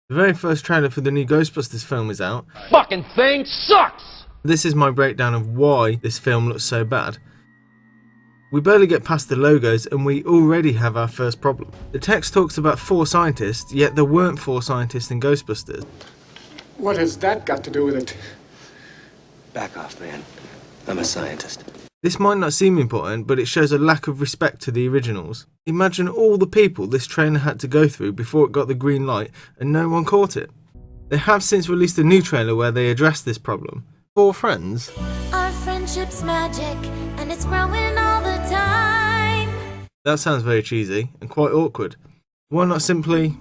The very first trailer for the new Ghostbusters film is out. Fucking thing sucks! This is my breakdown of why this film looks so bad. We barely get past the logos and we already have our first problem. The text talks about 4 scientists, yet there weren't 4 scientists in Ghostbusters. What has that got to do with it? Back off, man. I'm a scientist. This might not seem important, but it shows a lack of respect to the originals. Imagine all the people this trailer had to go through before it got the green light and no one caught it. They have since released a new trailer where they address this problem. 4 friends. Our friendship's magic and it's growing all the time. That sounds very cheesy and quite awkward. Why not simply...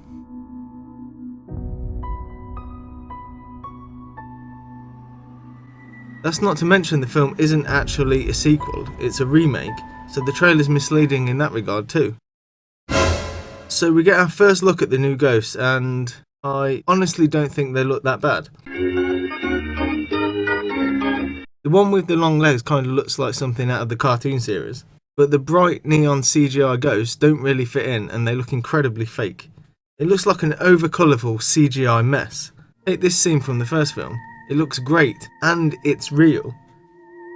That's not to mention the film isn't actually a sequel, it's a remake, so the trailer's misleading in that regard too. So we get our first look at the new ghosts, and I honestly don't think they look that bad. The one with the long legs kind of looks like something out of the cartoon series, but the bright neon CGI ghosts don't really fit in and they look incredibly fake. It looks like an over-colourful CGI mess. Take this scene from the first film. It looks great, and it's real.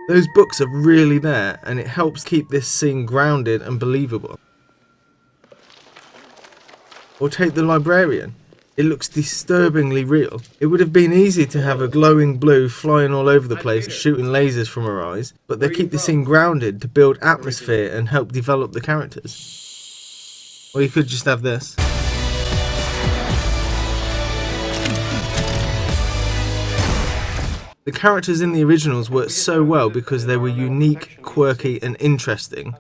Those books are really there, and it helps keep this scene grounded and believable. Or take the librarian. It looks disturbingly real. It would have been easy to have a glowing blue flying all over the place, shooting lasers from her eyes, but they keep the scene grounded to build atmosphere and help develop the characters. Or you could just have this. The characters in the originals worked so well because they were unique, quirky, and interesting.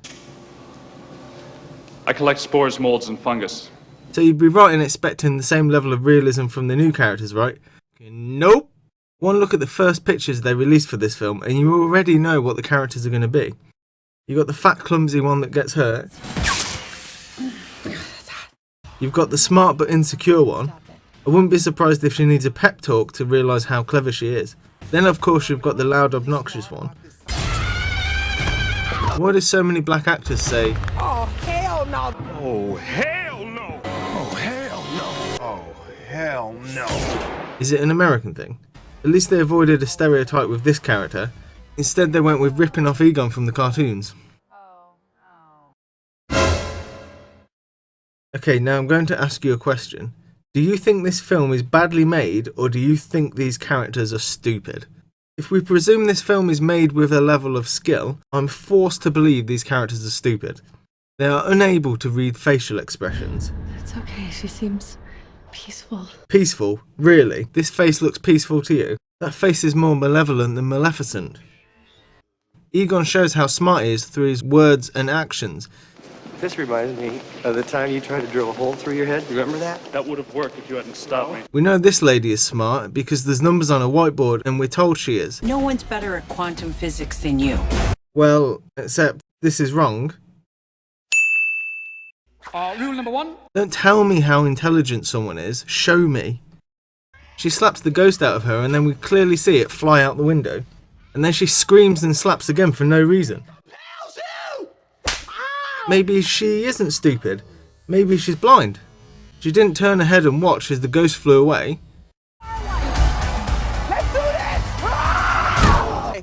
I collect spores, molds, and fungus. So you'd be right in expecting the same level of realism from the new characters, right? Nope! One look at the first pictures they released for this film and you already know what the characters are going to be. You got the fat, clumsy one that gets hurt. You've got the smart but insecure one. I wouldn't be surprised if she needs a pep talk to realise how clever she is. Then of course you've got the loud, obnoxious one. Why do so many black actors say, "Oh hell no! Oh, hell no! Oh, hell no! Oh, hell no!" Is it an American thing? At least they avoided a stereotype with this character. Instead they went with ripping off Egon from the cartoons. Okay, now I'm going to ask you a question. Do you think this film is badly made, or do you think these characters are stupid? If we presume this film is made with a level of skill, I'm forced to believe these characters are stupid. They are unable to read facial expressions. It's okay, she seems peaceful. Peaceful? Really? This face looks peaceful to you? That face is more malevolent than maleficent. Egon shows how smart he is through his words and actions. This reminds me of the time you tried to drill a hole through your head. Remember that? That would have worked if you hadn't stopped me. We know this lady is smart because there's numbers on a whiteboard and we're told she is. No one's better at quantum physics than you. Well, except this is wrong. Rule number 1. Don't tell me how intelligent someone is, show me. She slaps the ghost out of her and then we clearly see it fly out the window. And then she screams and slaps again for no reason. Maybe she isn't stupid. Maybe she's blind. She didn't turn her head and watch as the ghost flew away. Let's do this!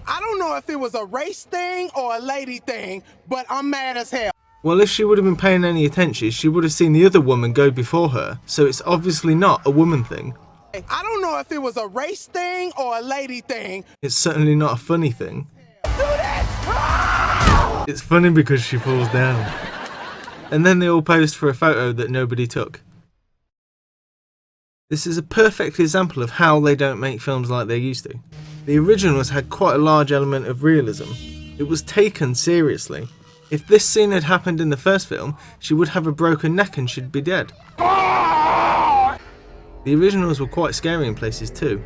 I don't know if it was a race thing or a lady thing, but I'm mad as hell. Well, if she would have been paying any attention, she would have seen the other woman go before her, so it's obviously not a woman thing. I don't know if it was a race thing or a lady thing. It's certainly not a funny thing. It's funny because she falls down. And then they all posed for a photo that nobody took. This is a perfect example of how they don't make films like they used to. The originals had quite a large element of realism. It was taken seriously. If this scene had happened in the first film, she would have a broken neck and she'd be dead. The originals were quite scary in places too.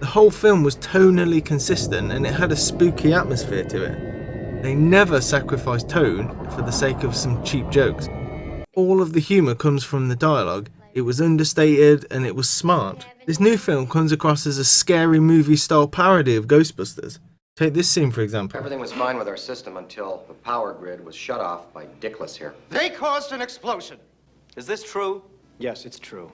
The whole film was tonally consistent and it had a spooky atmosphere to it. They never sacrificed tone for the sake of some cheap jokes. All of the humour comes from the dialogue. It was understated and it was smart. This new film comes across as a scary movie style parody of Ghostbusters. Take this scene for example. Everything was fine with our system until the power grid was shut off by Dickless here. They caused an explosion. Is this true? Yes, it's true.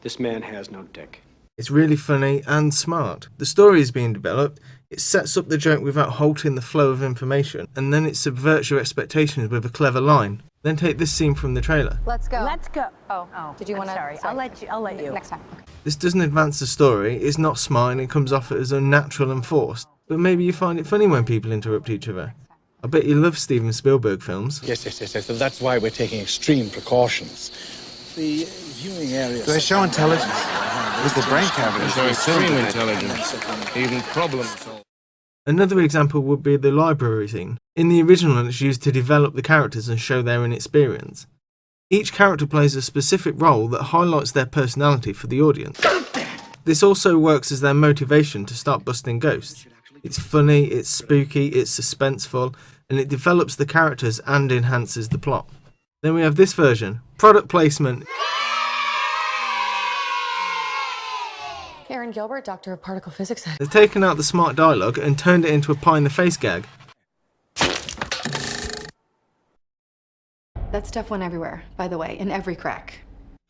This man has no dick. It's really funny and smart. The story is being developed, it sets up the joke without halting the flow of information, and then it subverts your expectations with a clever line. Then take this scene from the trailer. Let's go. Let's go. Oh, Did you want to? sorry. I'll let you. Next time. Okay. This doesn't advance the story, it's not smart, and it comes off as unnatural and forced. But maybe you find it funny when people interrupt each other. I bet you love Steven Spielberg films. Yes. So that's why we're taking extreme precautions. The viewing area... Do they show intelligence? With the brain cavity. They show extreme intelligence. Even problem solving. Another example would be the library scene. In the original, it's used to develop the characters and show their inexperience. Each character plays a specific role that highlights their personality for the audience. This also works as their motivation to start busting ghosts. It's funny, it's spooky, it's suspenseful, and it develops the characters and enhances the plot. Then we have this version. Product placement. Aaron Gilbert, Doctor of Particle Physics. They've taken out the smart dialogue and turned it into a pie-in-the-face gag. That stuff went everywhere, by the way, in every crack.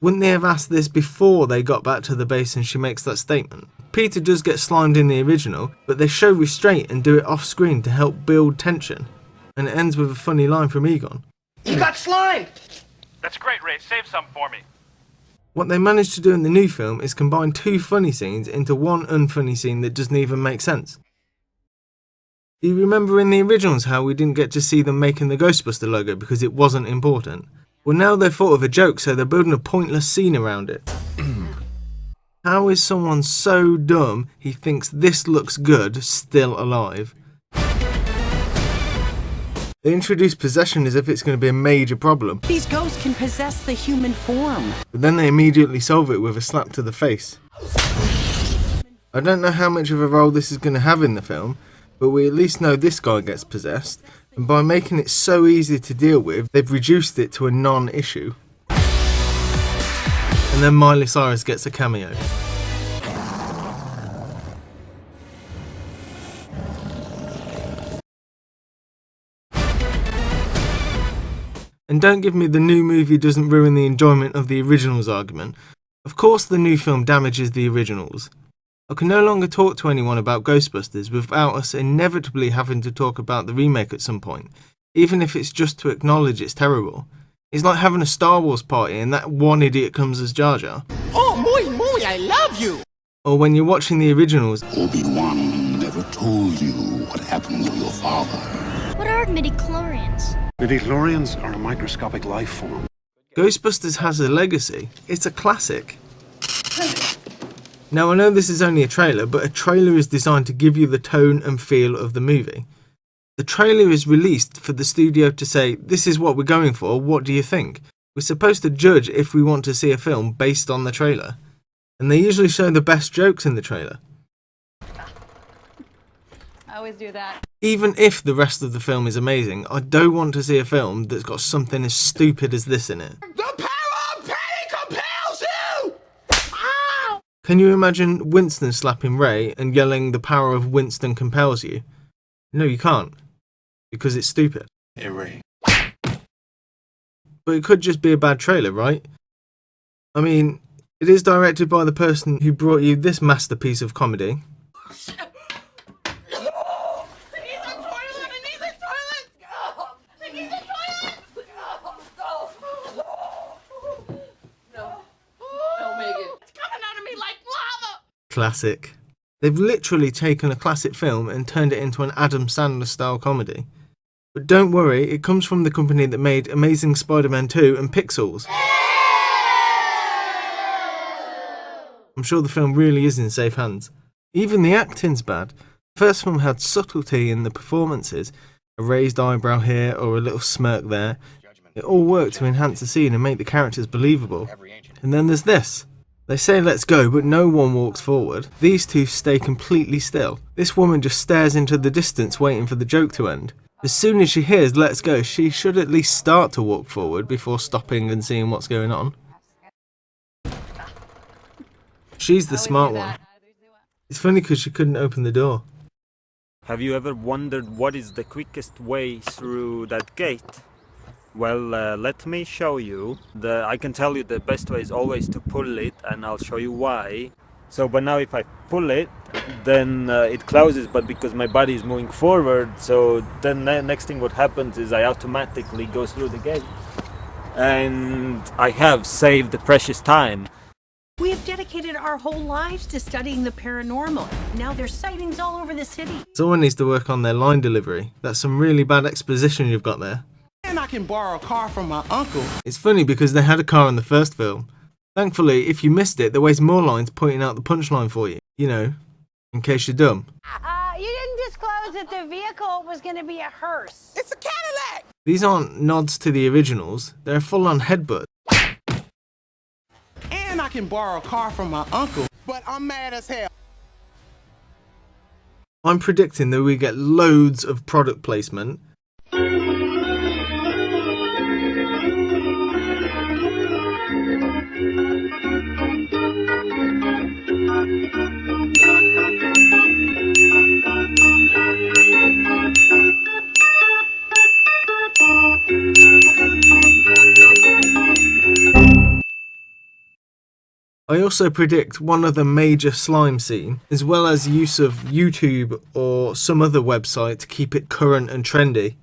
Wouldn't they have asked this before they got back to the base and she makes that statement? Peter does get slimed in the original, but they show restraint and do it off screen to help build tension. And it ends with a funny line from Egon. He got slimed! That's great, Ray. Save some for me. What they managed to do in the new film is combine two funny scenes into one unfunny scene that doesn't even make sense. Do you remember in the originals how we didn't get to see them making the Ghostbuster logo because it wasn't important? Well, now they've thought of a joke, so they're building a pointless scene around it. How is someone so dumb he thinks this looks good still alive? They introduce possession as if it's going to be a major problem. These ghosts can possess the human form. But then they immediately solve it with a slap to the face. I don't know how much of a role this is going to have in the film, but we at least know this guy gets possessed, and by making it so easy to deal with, they've reduced it to a non-issue. And then Miley Cyrus gets a cameo. And don't give me the new movie doesn't ruin the enjoyment of the originals argument. Of course the new film damages the originals. I can no longer talk to anyone about Ghostbusters without us inevitably having to talk about the remake at some point, even if it's just to acknowledge it's terrible. It's like having a Star Wars party and that one idiot comes as Jar Jar. Oh, muy, I love you! Or when you're watching the originals, Obi-Wan never told you what happened to your father. What are midichlorians? Midichlorians are a microscopic life form. Ghostbusters has a legacy. It's a classic. Now I know this is only a trailer, but a trailer is designed to give you the tone and feel of the movie. The trailer is released for the studio to say, this is what we're going for, what do you think? We're supposed to judge if we want to see a film based on the trailer. And they usually show the best jokes in the trailer. I always do that. Even if the rest of the film is amazing, I don't want to see a film that's got something as stupid as this in it. The power of pain compels you! Ow! Can you imagine Winston slapping Ray and yelling the power of Winston compels you? No, you can't. Because it's stupid. Hey, Ray. But it could just be a bad trailer, right? I mean, it is directed by the person who brought you this masterpiece of comedy. Classic. They've literally taken a classic film and turned it into an Adam Sandler style comedy. But don't worry, it comes from the company that made Amazing Spider-Man 2 and Pixels. I'm sure the film really is in safe hands. Even the acting's bad. The first film had subtlety in the performances, a raised eyebrow here or a little smirk there. It all worked to enhance the scene and make the characters believable. And then there's this. They say let's go, but no one walks forward. These two stay completely still. This woman just stares into the distance waiting for the joke to end. As soon as she hears let's go, she should at least start to walk forward before stopping and seeing what's going on. She's the smart one. It's funny because she couldn't open the door. Have you ever wondered what is the quickest way through that gate? Well, let me show you. I can tell you the best way is always to pull it, and I'll show you why. So, but now if I pull it, then it closes, but because my body is moving forward, so then next thing what happens is I automatically go through the gate. And I have saved the precious time. We have dedicated our whole lives to studying the paranormal. Now there's sightings all over the city. Someone needs to work on their line delivery. That's some really bad exposition you've got there. And I can borrow a car from my uncle. It's funny because they had a car in the first film. Thankfully, if you missed it, there was more lines pointing out the punchline for you. You know, in case you're dumb. You didn't disclose that the vehicle was going to be a hearse. It's a Cadillac. These aren't nods to the originals. They're a full-on headbutt. And I can borrow a car from my uncle. But I'm mad as hell. I'm predicting that we get loads of product placement. I also predict one other major slime scene, as well as use of YouTube or some other website to keep it current and trendy.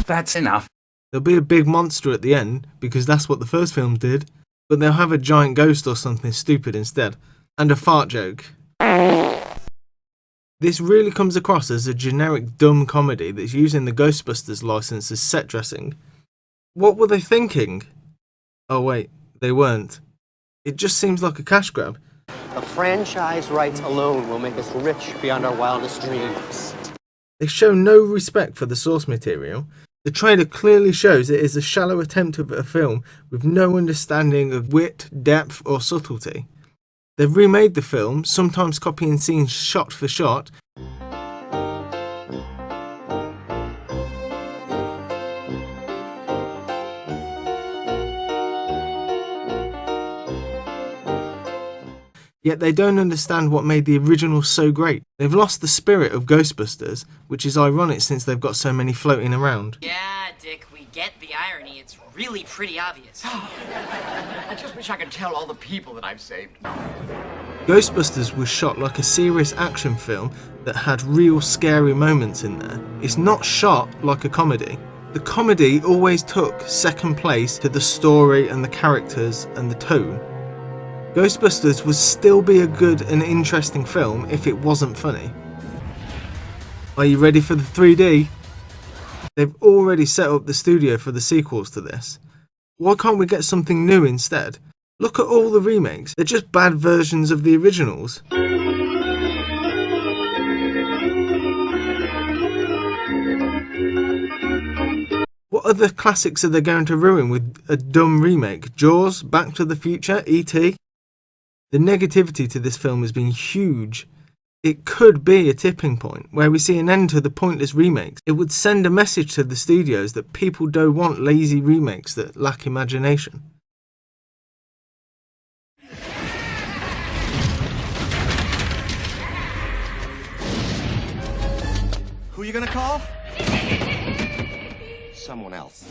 That's enough. There'll be a big monster at the end, because that's what the first film did, but they'll have a giant ghost or something stupid instead. And a fart joke. This really comes across as a generic dumb comedy that's using the Ghostbusters license as set dressing. What were they thinking? Oh wait, they weren't. It just seems like a cash grab. The franchise rights alone will make us rich beyond our wildest dreams. They show no respect for the source material. The trailer clearly shows it is a shallow attempt at a film with no understanding of wit, depth or subtlety. They've remade the film, sometimes copying scenes shot for shot. Yet they don't understand what made the original so great. They've lost the spirit of Ghostbusters, which is ironic since they've got so many floating around. Yeah, Dick, we get the irony. It's really pretty obvious. I just wish I could tell all the people that I've saved. Ghostbusters was shot like a serious action film that had real scary moments in there. It's not shot like a comedy. The comedy always took second place to the story and the characters and the tone. Ghostbusters would still be a good and interesting film if it wasn't funny. Are you ready for the 3D? They've already set up the studio for the sequels to this. Why can't we get something new instead? Look at all the remakes, they're just bad versions of the originals. What other classics are they going to ruin with a dumb remake? Jaws, Back to the Future, E.T.? The negativity to this film has been huge. It could be a tipping point where we see an end to the pointless remakes. It would send a message to the studios that people don't want lazy remakes that lack imagination. Who you gonna call? Someone else.